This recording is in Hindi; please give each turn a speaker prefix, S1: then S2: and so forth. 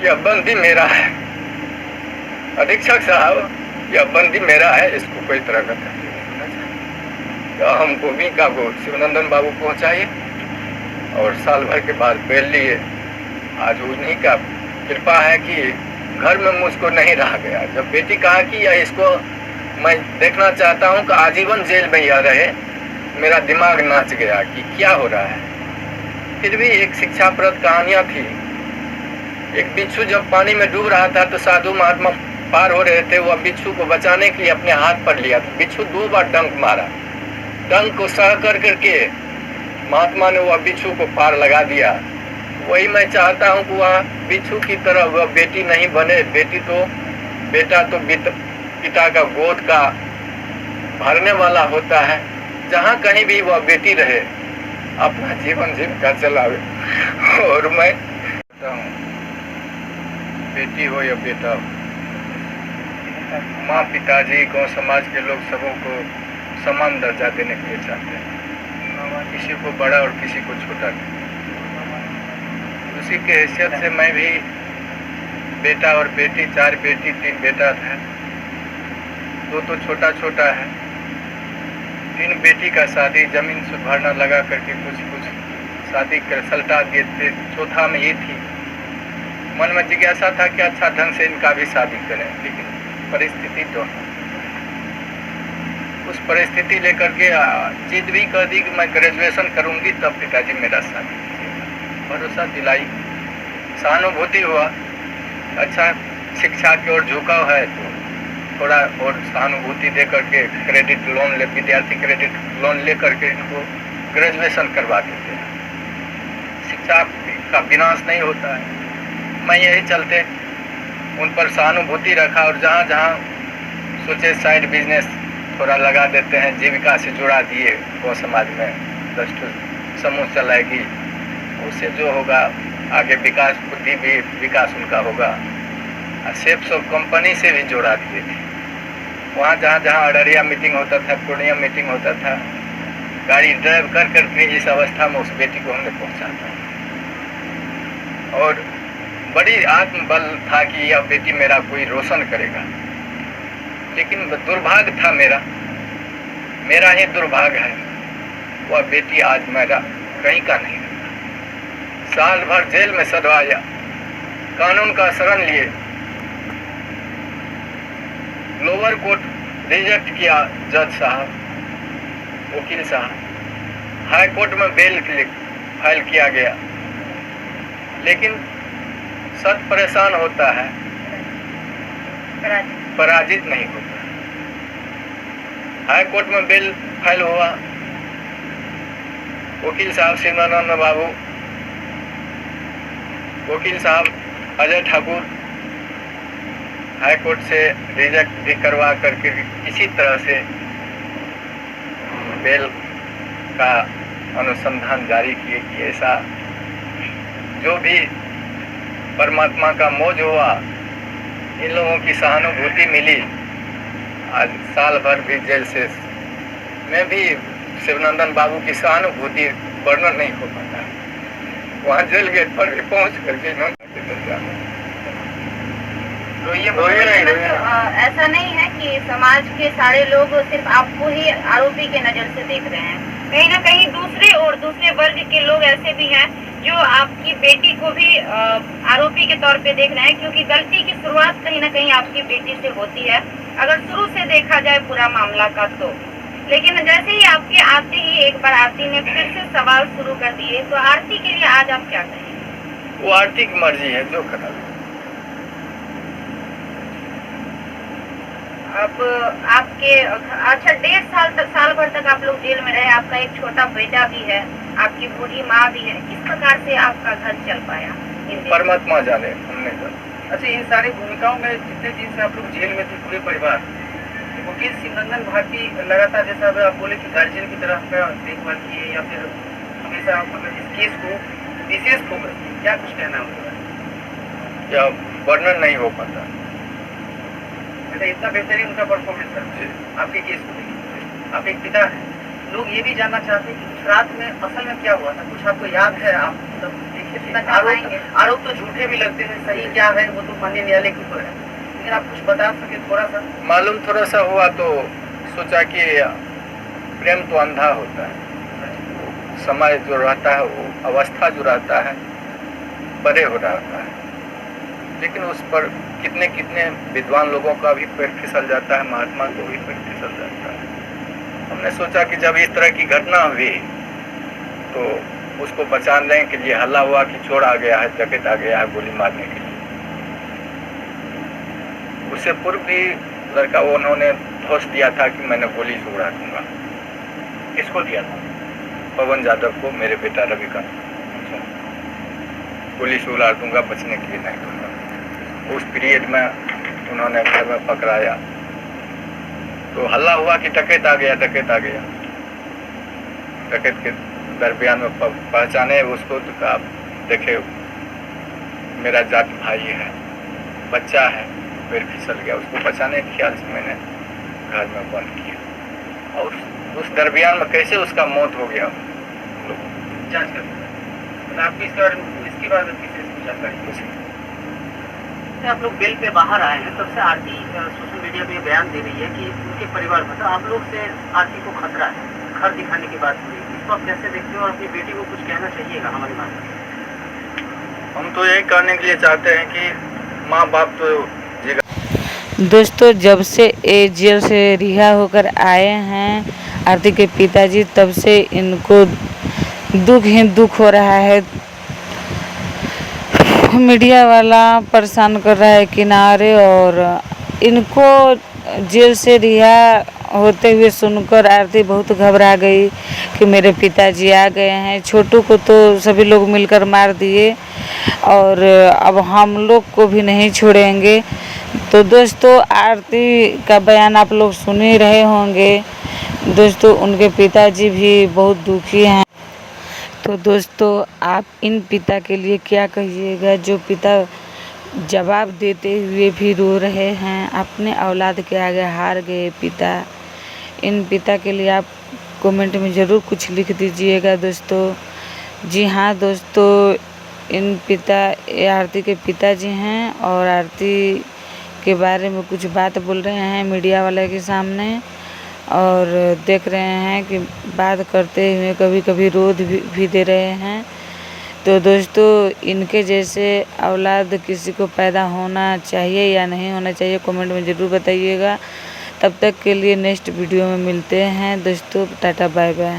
S1: यह बंदी मेरा है, अधीक्षक साहब, यह बंदी मेरा है, इसको कोई तरह का तकलीफ नहीं होना चाहिए। तो हमको भी का को शिवनंदन बाबू पहुंचाइए और साल भर के बाद बेल लिए। आज उन्हीं का कृपा है कि घर में मुझको नहीं रहा गया। जब बेटी कहा कि यह इसको मैं देखना चाहता हूँ कि आजीवन जेल में यह रहे, मेरा दिमाग नाच गया कि क्या हो रहा है। फिर भी एक शिक्षाप्रद कहानियाँ थी। एक बिच्छू जब पानी में डूब रहा था तो साधु महात्मा पार हो रहे थे, वह बिच्छू को बचाने के लिए अपने हाथ पर लिया। तो बिच्छू 2 बार डंक मारा, डंक को सह कर करके महात्मा ने वह बिच्छू को पार लगा दिया। वही मैं चाहता हूँ कि वह बिच्छू की तरह वह बेटी नहीं बने। बेटा तो पिता का गोद का भरने वाला होता है। जहाँ कहीं भी वह बेटी रहे, अपना जीवन जीविका चलावे। और मैं कहता हूँ, बेटी हो या बेटा हो, माँ पिताजी गाँव समाज के लोग सबों को समान दर्जा देने के लिए चाहते हैं, किसी को बड़ा और किसी को छोटा नहीं। उसी के हैसियत से मैं भी बेटा और बेटी, 4 बेटी 3 बेटा था। 2 तो छोटा छोटा है। 3 बेटी का शादी जमीन से भरना लगा करके कुछ शादी कर सल्टा दिए थे। चौथा में ये थी, मन में जिज्ञासा था कि अच्छा ढंग से इनका भी शादी करें, लेकिन परिस्थिति तो उस परिस्थिति लेकर के जिद भी कर दी कि मैं ग्रेजुएशन करूंगी तब पिताजी मेरा शादी। भरोसा दिलाई, सहानुभूति हुआ। अच्छा शिक्षा की ओर झुकाव है तो थोड़ा और सहानुभूति दे करके विद्यार्थी क्रेडिट लोन ले करके इनको ग्रेजुएशन करवा देते हैं। शिक्षा का विनाश नहीं होता है। मैं यही चलते उन पर सहानुभूति रखा और जहाँ जहाँ सोचे साइड बिजनेस थोड़ा लगा देते हैं, जीविका से जुड़ा दिए। वो समाज में 10 समूह चलाएगी, उससे जो होगा आगे विकास, बुद्धि भी विकास उनका होगा। सेप्स ऑफ कंपनी से भी जोड़ा दिए थे। वहाँ जहाँ जहाँ अररिया मीटिंग होता था, पूर्णिया मीटिंग होता था, गाड़ी ड्राइव कर करके इस अवस्था में उस बेटी को हमने पहुँचा था। और बड़ी आत्मबल था कि यह बेटी मेरा कोई रोशन करेगा। लेकिन दुर्भाग्य था मेरा ही दुर्भाग्य है, वह बेटी आज मेरा कहीं का नहीं रहा। साल भर जेल में सधवाया, कानून का शरण लिए, लोअर कोर्ट रिजेक्ट किया जज साहब, वकील साहब, हाई कोर्ट में बेल फाइल किया गया, लेकिन सत परेशान होता है, पराजित नहीं होता। हाई कोर्ट में बेल फाइल हुआ। वकील साहब शिवनानंद बाबू, वकील साहब अजय ठाकुर हाई कोर्ट से रिजेक्ट भी करवा करके किसी तरह से बेल का अनुसंधान जारी किए कि ऐसा जो भी परमात्मा का मौज हुआ, इन लोगों की सहानुभूति मिली। आज साल भर भी जेल से मैं भी शिवनंदन बाबू की सहानुभूति वर्णन नहीं हो पाता। वहाँ जेल गेट पर भी पहुँच करके
S2: तो ये ऐसा नहीं है कि समाज के सारे लोग सिर्फ आपको ही आरोपी के नजर से देख रहे हैं। कहीं ना कहीं दूसरे वर्ग के लोग ऐसे भी हैं जो आपकी बेटी को भी आरोपी के तौर पे देख रहे हैं, क्योंकि गलती की शुरुआत कहीं ना कहीं आपकी बेटी से होती है, अगर शुरू से देखा जाए पूरा मामला का तो। लेकिन जैसे ही आपके आते ही एक बार आरती ने फिर से सवाल शुरू कर दिए, तो आरती के लिए आज आप क्या कहेंगे?
S1: वो आरती की मर्जी है, जो करा।
S2: अब आपके अच्छा 1.5 साल भर तक आप लोग जेल में रहे, आपका एक छोटा बेटा भी है, आपकी बूढ़ी माँ भी है, किस प्रकार से आपका घर चल पाया?
S1: परमात्मा जाने, हमने
S3: अच्छा, इन सारी भूमिकाओं में जितने दिन से आप लोग जेल में थे, पूरे परिवार, वकील शिवनंदन भारती लगातार जैसा आप बोले कि गार्जियन की तरह आपका देखभाल किए या फिर हमेशा मतलब इस केस को विशेष फोकस किए, क्या कुछ कहना होगा?
S1: या वर्णन नहीं हो पाता।
S3: इतना बेहतरीन उनका परफॉर्मेंस था आपके केस को। आप एक पिता हैं, लोग ये भी जानना चाहते हैं कि रात में असल में क्या हुआ था, कुछ आपको याद है? आप मतलब
S2: बता पाएंगे।
S3: आरोप तो झूठे भी लगते हैं, सही क्या है वो तो माननीय न्यायालय के ऊपर है, लेकिन आप कुछ बता सके थोड़ा सा।
S1: मालूम थोड़ा सा हुआ तो सोचा कि प्रेम तो अंधा होता है, समय जो रहता है वो अवस्था जो रहता है परे हो रहा होता है, लेकिन उस पर कितने कितने विद्वान लोगों का भी पैर फिसल जाता है, महात्मा को भी पैर फिसल जाता है। हमने सोचा कि जब इस तरह की घटना हुई तो उसको बचाने के लिए हल्ला हुआ कि चोर आ गया है, डकैत आ गया है गोली मारने के लिए। उससे पूर्व भी लड़का वो उन्होंने धोष दिया था कि मैंने गोली से उड़ा दूंगा।
S3: किसको दिया था?
S1: पवन यादव को, मेरे बेटा रवि का, गोली से उड़ा दूंगा, बचने के लिए नहीं दूंगा। उस पीरियड में उन्होंने घर में पकड़ाया तो हल्ला हुआ कि डकैत आ गया, डकैत आ गया। डकैत के दरमियान में पहचाने उसको तो आप देखे मेरा जाट भाई है, बच्चा है, पैर फिसल गया। उसको बचाने के ख्याल से मैंने घर में बंद किया और उस दरमियान में कैसे उसका मौत हो गया
S3: जांच कर मतलब आपको इसके बारे में इसके बाद किसी जानकारी कुछ आप लोग बेल पे बाहर आए हैं, तब से आरती सोशल मीडिया पे बयान दे रही है कि उनके परिवार मतलब आप लोग से आरती को खतरा है, घर दिखाने की बात हो रही है, इसको आप कैसे देखते हो और अपनी बेटी को कुछ कहना चाहिएगा हमारी बात?
S1: हम तो यही करने के लिए चाहते हैं कि माँ बाप तो
S4: दोस्तों जब से ये जेल से रिहा होकर आए हैं आरती के पिताजी, तब से इनको दुख ही दुख हो रहा है। मीडिया वाला परेशान कर रहा है किनारे, और इनको जेल से रिहा होते हुए सुनकर आरती बहुत घबरा गई कि मेरे पिताजी आ गए हैं। छोटू को तो सभी लोग मिलकर मार दिए और अब हम लोग को भी नहीं छोड़ेंगे। तो दोस्तों आरती का बयान आप लोग सुन ही रहे होंगे। दोस्तों उनके पिताजी भी बहुत दुखी हैं। तो दोस्तों आप इन पिता के लिए क्या कहिएगा जो पिता जवाब देते हुए भी रो रहे हैं, अपने औलाद के आगे हार गए पिता। इन पिता के लिए आप कमेंट में ज़रूर कुछ लिख दीजिएगा दोस्तों। जी हाँ दोस्तों, इन पिता आरती के पिताजी हैं और आरती के बारे में कुछ बात बोल रहे हैं मीडिया वाले के सामने, और देख रहे हैं कि बात करते हुए कभी कभी रो भी दे रहे हैं। तो दोस्तों इनके जैसे औलाद किसी को पैदा होना चाहिए या नहीं होना चाहिए, कमेंट में ज़रूर बताइएगा। तब तक के लिए नेक्स्ट वीडियो में मिलते हैं दोस्तों। टाटा बाय बाय।